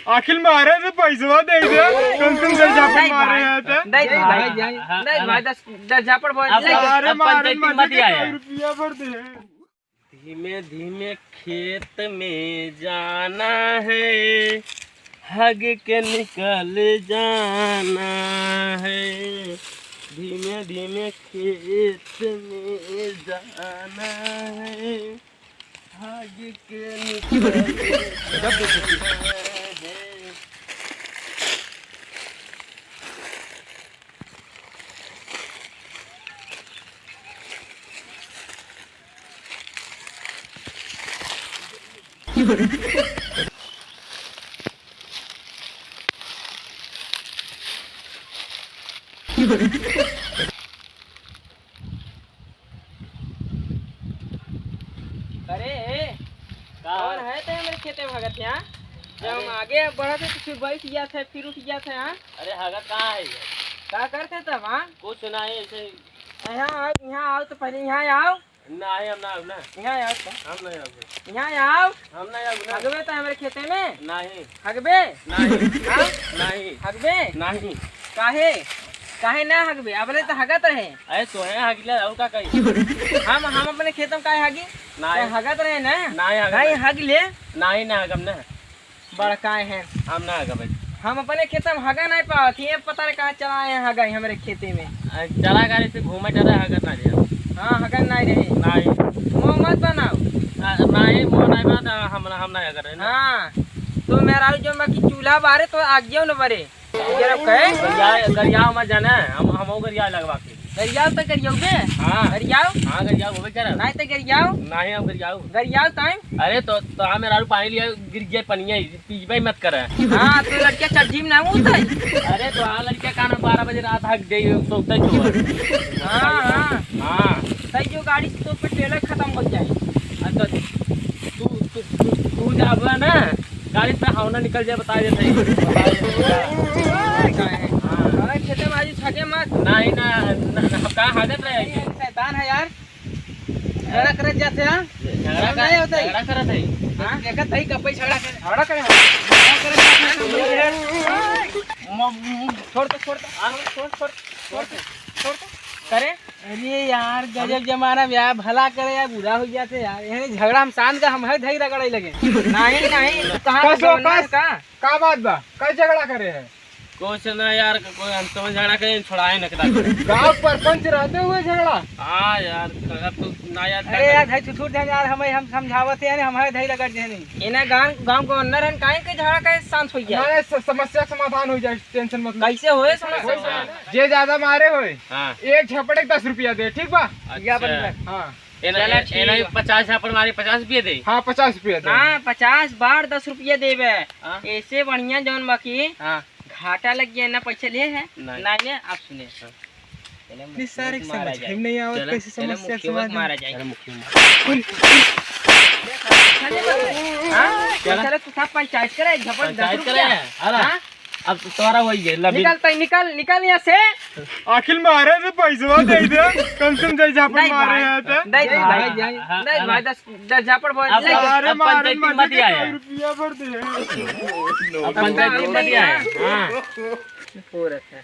आखिर मारे तो पैसा दे दे तुम से झापड़ मारे हैं तो नहीं भाई 10 झापड़ बोल अरे मारे मत आया रुपया भर दे। धीमे धीमे खेत में जाना है, हग के निकल जाना है। धीमे धीमे खेत में जाना है, हग के निकल जाना है। अरे कौन है ते मेरे खेते में भगत यहाँ? जब हम आगे बढ़े थे तो फिर बैठ गया था फिर उठ गया था। हाँ अरे हगत कहाँ है? क्या करते तब? हाँ कुछ नहीं ऐसे। यहाँ आओ तो पहले यहाँ आओ। नहीं हम ना ना यहाँ आओ तो हम नहीं आगे। यहाँ आओ। हम नहीं आगे ना। हगबे तो हमारे खेते में नहीं हगबे नहीं हाँ नहीं हगबे नहीं। काहे काहे ना हगबे? अबले तो हगत रहे। अरे तो है हगले और का कही। हम अपने खेतों में काहे हगी? नहीं हगत रहे ना। नहीं नहीं हग ले। नहीं ना हगम ना। बड़ा काहे हैं हम ना हगम। हम अपने खेत में हगा नहीं पावत। ये पता नहीं कहाँ चला है हगा हमारे खेते में। चला गाड़ी से घूमे चला हगत ना रहे। हाँ हगा नहीं रहे। नहीं मुँह मत बनाओ। नहीं मुँह नहीं बना। हम नहीं हग रहे। हाँ तो मेरा जो बाकी चूल्हा बारे तो आगे न बरे गरिया मत जाना। हम गरिया लगवा के गरियाओ तो गरियाओ बे। हाँ गरियाओ हाँ गरिया होबे करे। नहीं तो गरियाओ नहीं हम गरियाओ गरियाओ टाइम। अरे तो हमें रारू पानी लिया गिर गया पनिया पीछे मत करे। हाँ तो लड़किया चड्ढी में ना उतर। अरे तो हाँ लड़किया कान 12 बजे रात हक गई सोते तो। हाँ हाँ हाँ सही जो गाड़ी तो पेट्रोल खत्म हो जाए। अच्छा तू जाब ना गाड़ी से हवना निकल जाए बता देते। खेते में आज छगे मत। नहीं ना हम कहाँ हाजत रहे। शैतान है यार। झगड़ा करे जाते हैं। झगड़ा करत है। हाँ देखत है कपई झगड़ा करे छोड़ करे। अरे यार गजब जमाना में यार भला करे यार बुरा हो जाते यार। ये झगड़ा हम शांत का हम है धई रगड़े लगे। नहीं कहाँ का बात बा कई झगड़ा करे है? कुछ ना यार कोई हम तो झगड़ा करे छोड़ाए न कदा। गांव सरपंच रहते हुए झगड़ा? हाँ यार तू ना यार। अरे यार धई छुट दे यार हम समझावत है हमारे धई रगड़ दे नहीं। इना गांव को अंदर हन काहे के झगड़ा के शांत हो गया। समस्या समाधान हो जाए टेंशन मत। कैसे होए समस्या? जे ज्यादा मारे होए हाँ एक झपड़े 10 रुपया दे ठीक बा? हाँ 50 झापड़ मारे 50 रुपये दे। हाँ 50 रुपया दे। हाँ 50 बार 10 रुपया देवे। ऐसे बढ़िया जौन बाकी घाटा लग गया ना पैसा ले है नहीं है। आप सुने सारे समझ नहीं आवत कैसे समस्या समाधान मारा जाएगा। चलो तू सब पंचायत करे झपड़ 10 रुपया। अब तुम्हारा वही है निकल यहाँ से। आखिर मारे तो पैसा दे दे तुम से झापड़ मारे हैं तो। नहीं भाई 10 झापड़ बोल। अरे मारे मत आया रुपया भर दे। पंचायत मत आया। हाँ हो रखा है।